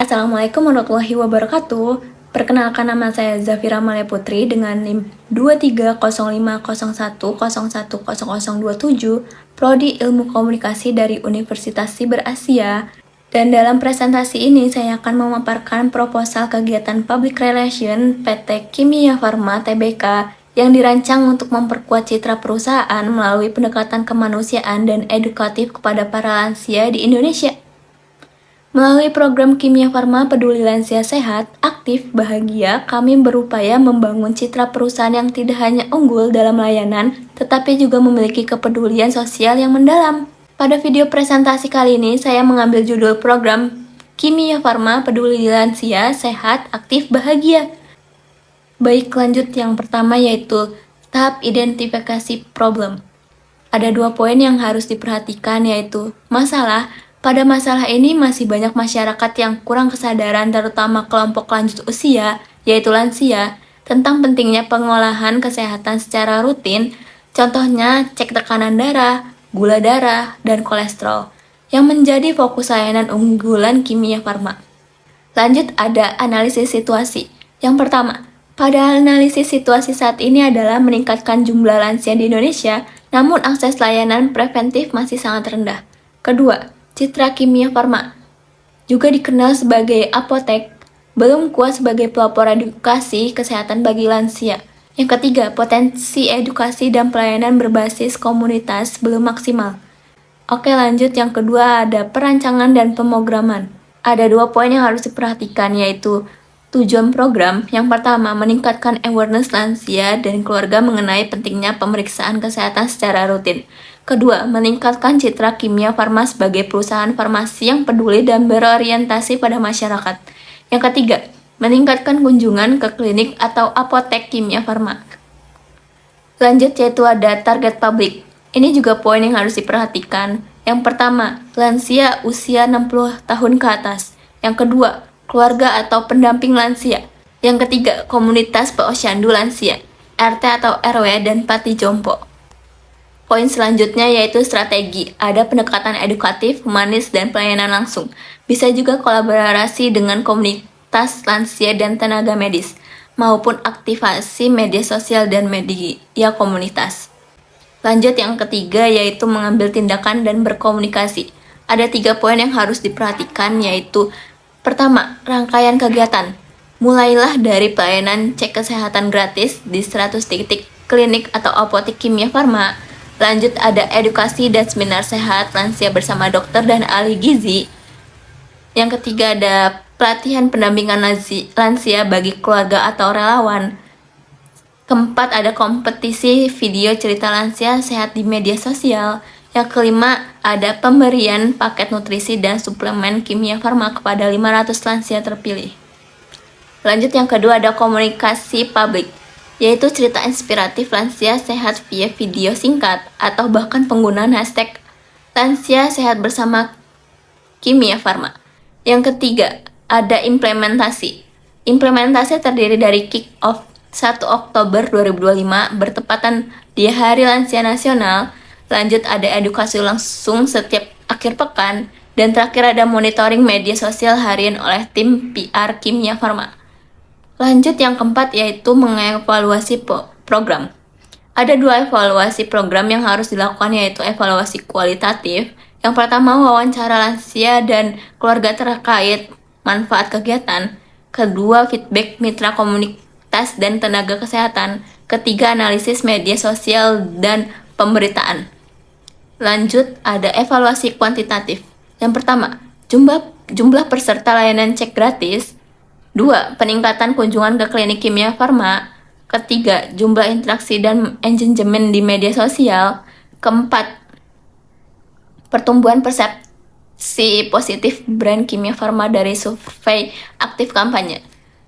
Assalamualaikum warahmatullahi wabarakatuh. Perkenalkan, nama saya Zafira Malia Putri dengan NIM 230501010027, Prodi Ilmu Komunikasi dari Universitas Siber Asia. Dan dalam presentasi ini saya akan memaparkan proposal kegiatan Public Relation PT Kimia Farma Tbk yang dirancang untuk memperkuat citra perusahaan melalui pendekatan kemanusiaan dan edukatif kepada para lansia di Indonesia. Melalui program Kimia Farma Peduli Lansia Sehat, Aktif, Bahagia, kami berupaya membangun citra perusahaan yang tidak hanya unggul dalam layanan, tetapi juga memiliki kepedulian sosial yang mendalam. Pada video presentasi kali ini, saya mengambil judul program Kimia Farma Peduli Lansia Sehat, Aktif, Bahagia. Baik, lanjut yang pertama yaitu tahap identifikasi problem. Ada 2 poin yang harus diperhatikan, yaitu masalah. Pada masalah ini masih banyak masyarakat yang kurang kesadaran, terutama kelompok lanjut usia, yaitu lansia, tentang pentingnya pengolahan kesehatan secara rutin, contohnya cek tekanan darah, gula darah, dan kolesterol, yang menjadi fokus layanan unggulan Kimia Farma. Lanjut, ada analisis situasi. Yang pertama, pada analisis situasi saat ini adalah meningkatkan jumlah lansia di Indonesia, namun akses layanan preventif masih sangat rendah. Kedua, citra Kimia Farma, juga dikenal sebagai apotek, belum kuat sebagai pelopor edukasi kesehatan bagi lansia. Yang ketiga, potensi edukasi dan pelayanan berbasis komunitas belum maksimal. Oke, lanjut yang kedua, ada perancangan dan pemrograman. Ada 2 poin yang harus diperhatikan, yaitu tujuan program. Yang pertama, meningkatkan awareness lansia dan keluarga mengenai pentingnya pemeriksaan kesehatan secara rutin. Kedua, meningkatkan citra Kimia Farma sebagai perusahaan farmasi yang peduli dan berorientasi pada masyarakat. Yang ketiga, meningkatkan kunjungan ke klinik atau apotek Kimia Farma. Lanjut, yaitu ada target publik. Ini juga poin yang harus diperhatikan. Yang pertama, lansia usia 60 tahun ke atas. Yang kedua, keluarga atau pendamping lansia. Yang ketiga, komunitas posyandu lansia, RT atau RW, dan Pati Jompo. Poin selanjutnya yaitu strategi. Ada pendekatan edukatif, humanis, dan pelayanan langsung. Bisa juga kolaborasi dengan komunitas lansia dan tenaga medis, maupun aktivasi media sosial dan media komunitas. Lanjut yang ketiga yaitu mengambil tindakan dan berkomunikasi. Ada 3 poin yang harus diperhatikan, yaitu pertama, rangkaian kegiatan. Mulailah dari pelayanan cek kesehatan gratis di 100 titik klinik atau apotek Kimia Farma. Lanjut, ada edukasi dan seminar sehat lansia bersama dokter dan ahli gizi. Yang ketiga, ada pelatihan pendampingan lansia bagi keluarga atau relawan. Keempat, ada kompetisi video cerita lansia sehat di media sosial. Yang kelima, ada pemberian paket nutrisi dan suplemen Kimia Farma kepada 500 lansia terpilih. Lanjut yang kedua, ada komunikasi publik, yaitu cerita inspiratif lansia sehat via video singkat atau bahkan penggunaan hashtag lansia sehat bersama Kimia Farma. Yang ketiga, ada implementasi. Implementasi terdiri dari kick-off 1 Oktober 2025 bertepatan di Hari Lansia Nasional. Lanjut, ada edukasi langsung setiap akhir pekan. Dan terakhir, ada monitoring media sosial harian oleh tim PR Kimia Farma. Lanjut yang keempat yaitu mengevaluasi program. Ada 2 evaluasi program yang harus dilakukan, yaitu evaluasi kualitatif. Yang pertama, wawancara lansia dan keluarga terkait manfaat kegiatan. Kedua, feedback mitra komunitas dan tenaga kesehatan. Ketiga, analisis media sosial dan pemberitaan. Lanjut, ada evaluasi kuantitatif. Yang pertama, jumlah peserta layanan cek gratis. 2. Peningkatan kunjungan ke klinik Kimia Farma. Ketiga, jumlah interaksi dan engagement di media sosial. Keempat, pertumbuhan persepsi positif brand Kimia Farma dari survei aktif kampanye.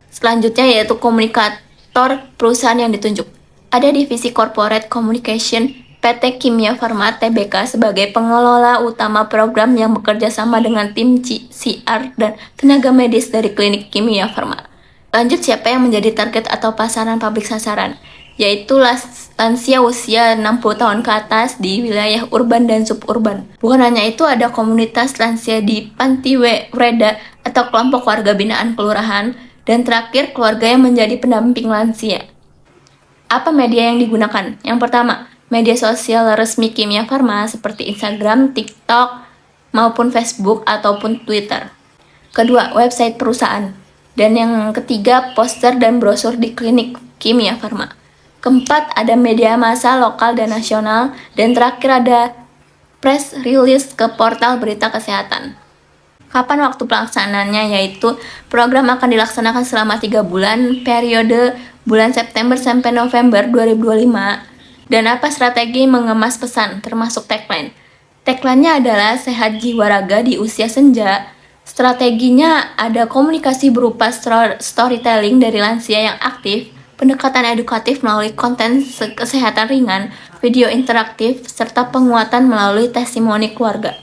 Selanjutnya yaitu komunikator perusahaan yang ditunjuk. Ada divisi Corporate Communication PT Kimia Farma Tbk sebagai pengelola utama program yang bekerja sama dengan tim CR dan tenaga medis dari klinik Kimia Farma. Lanjut, siapa yang menjadi target atau pasaran publik sasaran, yaitu lansia usia 60 tahun ke atas di wilayah urban dan suburban. Bukan hanya itu, ada komunitas lansia di Panti Wreda atau kelompok warga binaan kelurahan, dan terakhir keluarga yang menjadi pendamping lansia. Apa media yang digunakan? Yang pertama, media sosial resmi Kimia Farma seperti Instagram, TikTok, maupun Facebook ataupun Twitter. Kedua, website perusahaan. Dan yang ketiga, poster dan brosur di klinik Kimia Farma. Keempat, ada media massa lokal dan nasional. Dan terakhir ada press release ke portal berita kesehatan. Kapan waktu pelaksanaannya? Yaitu program akan dilaksanakan selama 3 bulan, periode bulan September sampai November 2025. Dan apa strategi mengemas pesan, termasuk tagline? Tagline-nya adalah sehat jiwa raga di usia senja. Strateginya ada komunikasi berupa storytelling dari lansia yang aktif, pendekatan edukatif melalui konten kesehatan ringan, video interaktif, serta penguatan melalui testimoni keluarga.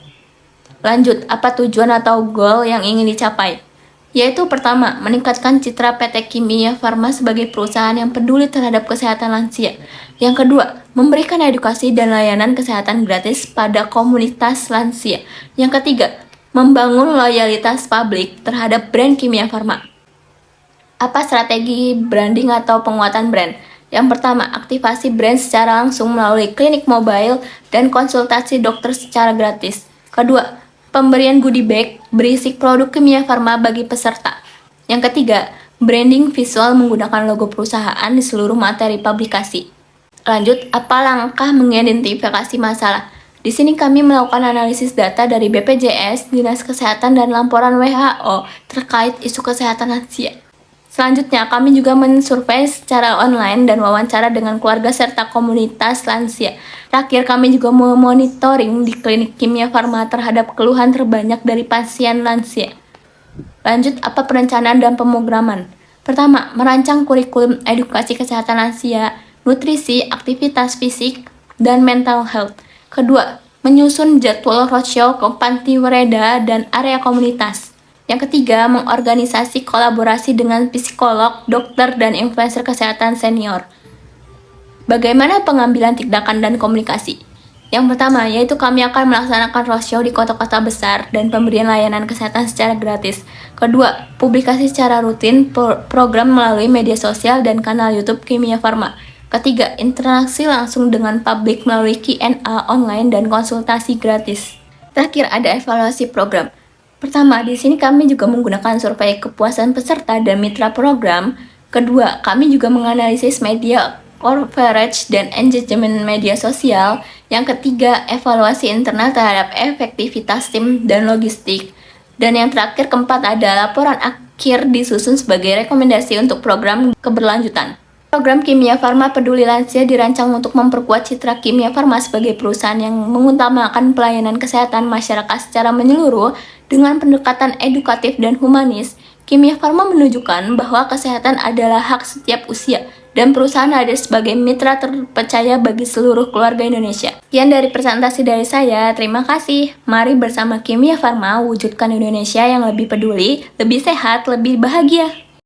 Lanjut, apa tujuan atau goal yang ingin dicapai? Yaitu pertama, meningkatkan citra PT Kimia Farma sebagai perusahaan yang peduli terhadap kesehatan lansia. Yang kedua, memberikan edukasi dan layanan kesehatan gratis pada komunitas lansia. Yang ketiga, membangun loyalitas publik terhadap brand Kimia Farma. Apa strategi branding atau penguatan brand? Yang pertama, aktivasi brand secara langsung melalui klinik mobile dan konsultasi dokter secara gratis. Kedua, pemberian goodie bag berisi produk Kimia Farma bagi peserta. Yang ketiga, branding visual menggunakan logo perusahaan di seluruh materi publikasi. Lanjut, apa langkah mengidentifikasi masalah? Di sini kami melakukan analisis data dari BPJS, Dinas Kesehatan, dan laporan WHO terkait isu kesehatan lansia. Selanjutnya, kami juga mensurvei secara online dan wawancara dengan keluarga serta komunitas lansia. Terakhir, kami juga memonitoring di klinik Kimia Farma terhadap keluhan terbanyak dari pasien lansia. Lanjut, apa perencanaan dan pemrograman? Pertama, merancang kurikulum edukasi kesehatan lansia, nutrisi, aktivitas fisik, dan mental health. Kedua, menyusun jadwal roadshow ke panti wereda dan area komunitas. Yang ketiga, mengorganisasi kolaborasi dengan psikolog, dokter, dan influencer kesehatan senior. Bagaimana pengambilan tindakan dan komunikasi? Yang pertama, yaitu kami akan melaksanakan roadshow di kota-kota besar dan pemberian layanan kesehatan secara gratis. Kedua, publikasi secara rutin program melalui media sosial dan kanal YouTube Kimia Farma. Ketiga, interaksi langsung dengan publik melalui Q&A online dan konsultasi gratis. Terakhir, ada evaluasi program. Pertama, di sini kami juga menggunakan survei kepuasan peserta dan mitra program. Kedua, kami juga menganalisis media coverage dan engagement media sosial. Yang ketiga, evaluasi internal terhadap efektivitas tim dan logistik. Dan yang terakhir, keempat, ada laporan akhir disusun sebagai rekomendasi untuk program keberlanjutan. Program Kimia Farma Peduli Lansia dirancang untuk memperkuat citra Kimia Farma sebagai perusahaan yang mengutamakan pelayanan kesehatan masyarakat secara menyeluruh dengan pendekatan edukatif dan humanis. Kimia Farma menunjukkan bahwa kesehatan adalah hak setiap usia dan perusahaan hadir sebagai mitra terpercaya bagi seluruh keluarga Indonesia. Sekian dari presentasi dari saya, terima kasih. Mari bersama Kimia Farma wujudkan Indonesia yang lebih peduli, lebih sehat, lebih bahagia.